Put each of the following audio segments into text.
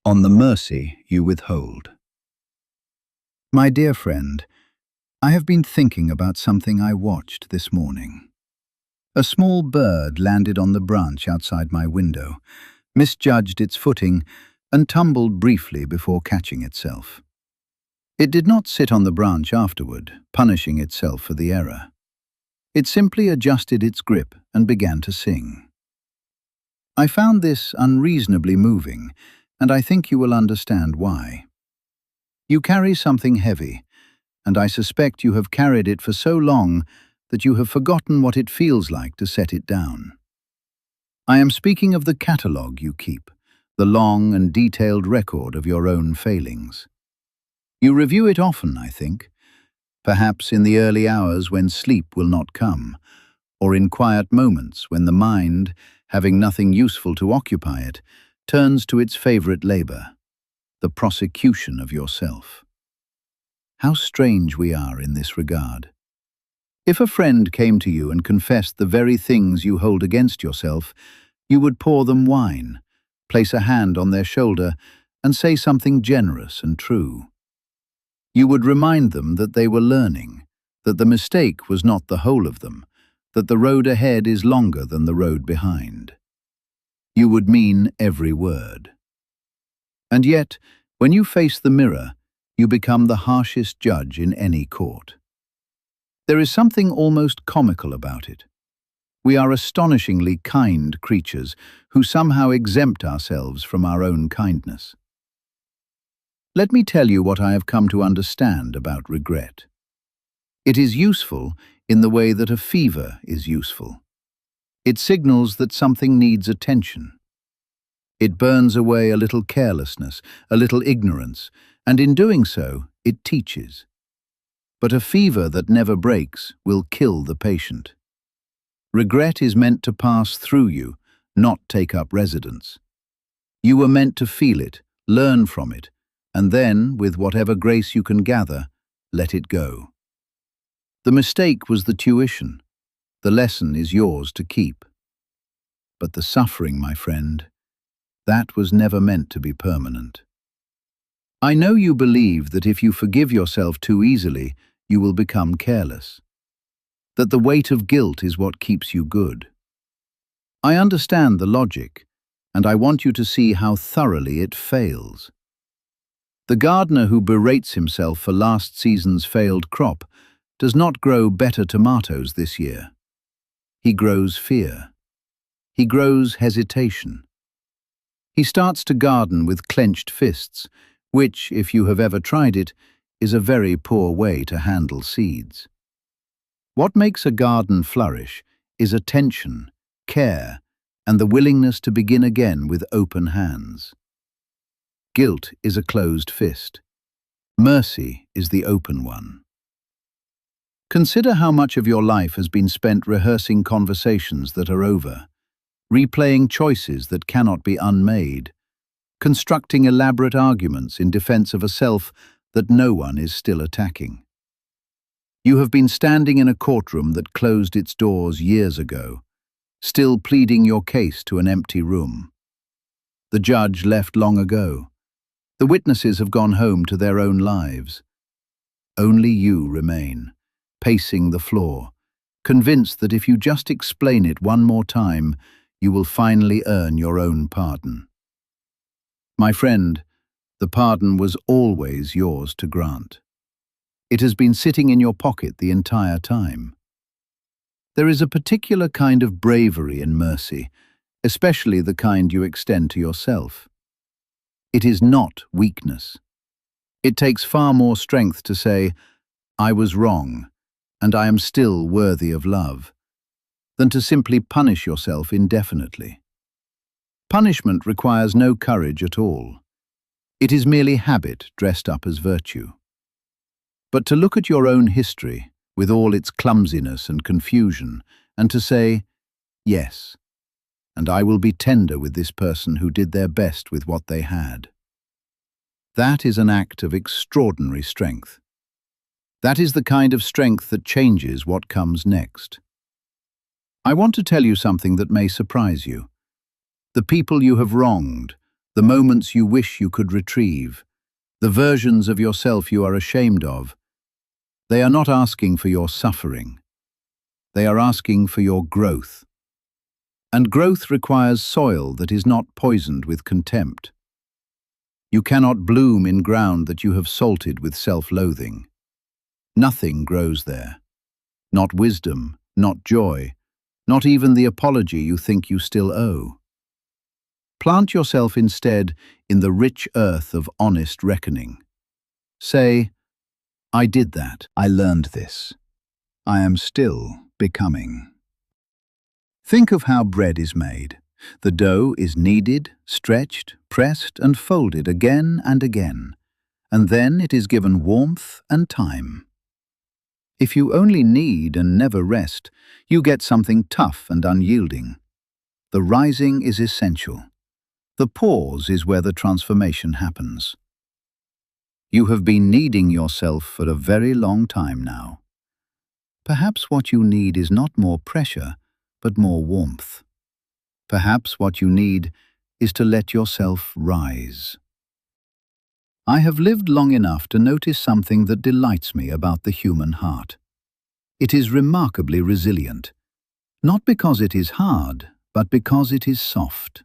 On the mercy you withhold. My dear friend, I have been thinking about something I watched this morning. A small bird landed on the branch outside my window, misjudged its footing, and tumbled briefly before catching itself. It did not sit on the branch afterward, punishing itself for the error. It simply adjusted its grip and began to sing. I found this unreasonably moving, and I think you will understand why. You carry something heavy, and I suspect you have carried it for so long that you have forgotten what it feels like to set it down. I am speaking of the catalogue you keep, the long and detailed record of your own failings. You review it often, I think, perhaps in the early hours when sleep will not come, or in quiet moments when the mind, having nothing useful to occupy it, turns to its favorite labor, the prosecution of yourself. How strange we are in this regard. If a friend came to you and confessed the very things you hold against yourself, you would pour them wine, place a hand on their shoulder, and say something generous and true. You would remind them that they were learning, that the mistake was not the whole of them, that the road ahead is longer than the road behind. You would mean every word. And yet, when you face the mirror, you become the harshest judge in any court. There is something almost comical about it. We are astonishingly kind creatures who somehow exempt ourselves from our own kindness. Let me tell you what I have come to understand about regret. It is useful in the way that a fever is useful. It signals that something needs attention. It burns away a little carelessness, a little ignorance, and in doing so, it teaches. But a fever that never breaks will kill the patient. Regret is meant to pass through you, not take up residence. You were meant to feel it, learn from it, and then, with whatever grace you can gather, let it go. The mistake was the tuition. The lesson is yours to keep. But the suffering, my friend, that was never meant to be permanent. I know you believe that if you forgive yourself too easily, you will become careless. That the weight of guilt is what keeps you good. I understand the logic, and I want you to see how thoroughly it fails. The gardener who berates himself for last season's failed crop does not grow better tomatoes this year. He grows fear. He grows hesitation. He starts to garden with clenched fists, which, if you have ever tried it, is a very poor way to handle seeds. What makes a garden flourish is attention, care, and the willingness to begin again with open hands. Guilt is a closed fist. Mercy is the open one. Consider how much of your life has been spent rehearsing conversations that are over, replaying choices that cannot be unmade, constructing elaborate arguments in defense of a self that no one is still attacking. You have been standing in a courtroom that closed its doors years ago, still pleading your case to an empty room. The judge left long ago. The witnesses have gone home to their own lives. Only you remain, pacing the floor, convinced that if you just explain it one more time, you will finally earn your own pardon. My friend, the pardon was always yours to grant. It has been sitting in your pocket the entire time. There is a particular kind of bravery in mercy, especially the kind you extend to yourself. It is not weakness. It takes far more strength to say, "I was wrong, and I am still worthy of love," than to simply punish yourself indefinitely. Punishment requires no courage at all. It is merely habit dressed up as virtue. But to look at your own history, with all its clumsiness and confusion, and to say, "Yes, and I will be tender with this person who did their best with what they had." That is an act of extraordinary strength. That is the kind of strength that changes what comes next. I want to tell you something that may surprise you. The people you have wronged, the moments you wish you could retrieve, the versions of yourself you are ashamed of. They are not asking for your suffering. They are asking for your growth. And growth requires soil that is not poisoned with contempt. You cannot bloom in ground that you have salted with self-loathing. Nothing grows there. Not wisdom, not joy, not even the apology you think you still owe. Plant yourself instead in the rich earth of honest reckoning. Say, I did that. I learned this. I am still becoming. Think of how bread is made. The dough is kneaded, stretched, pressed, and folded again and again, and then it is given warmth and time. If you only knead and never rest, you get something tough and unyielding. The rising is essential. The pause is where the transformation happens. You have been kneading yourself for a very long time now. Perhaps what you need is not more pressure, but more warmth. Perhaps what you need is to let yourself rise. I have lived long enough to notice something that delights me about the human heart. It is remarkably resilient, not because it is hard, but because it is soft.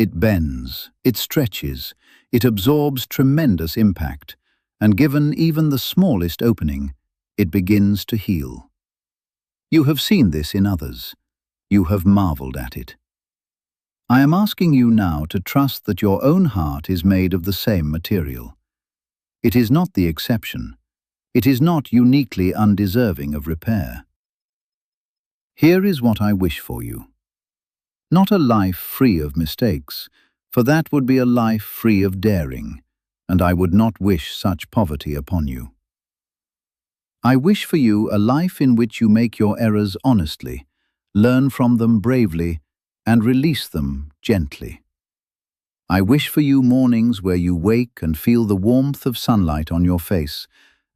It bends, it stretches, it absorbs tremendous impact, and given even the smallest opening, it begins to heal. You have seen this in others. You have marveled at it. I am asking you now to trust that your own heart is made of the same material. It is not the exception. It is not uniquely undeserving of repair. Here is what I wish for you. Not a life free of mistakes, for that would be a life free of daring, and I would not wish such poverty upon you. I wish for you a life in which you make your errors honestly, learn from them bravely, and release them gently. I wish for you mornings where you wake and feel the warmth of sunlight on your face,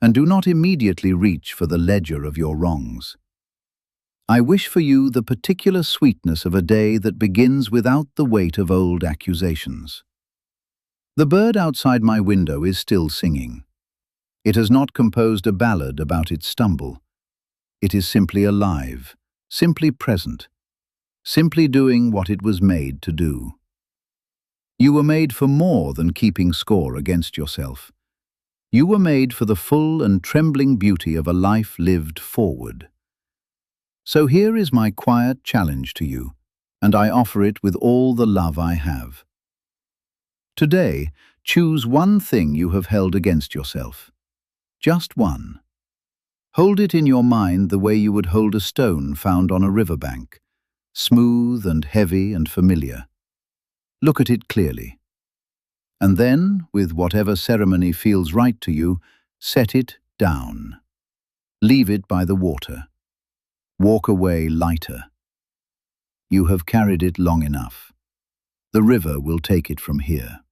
and do not immediately reach for the ledger of your wrongs. I wish for you the particular sweetness of a day that begins without the weight of old accusations. The bird outside my window is still singing. It has not composed a ballad about its stumble. It is simply alive, simply present, simply doing what it was made to do. You were made for more than keeping score against yourself. You were made for the full and trembling beauty of a life lived forward. So here is my quiet challenge to you, and I offer it with all the love I have. Today, choose one thing you have held against yourself. Just one. Hold it in your mind the way you would hold a stone found on a riverbank, smooth and heavy and familiar. Look at it clearly. And then, with whatever ceremony feels right to you, set it down. Leave it by the water. Walk away lighter. You have carried it long enough. The river will take it from here.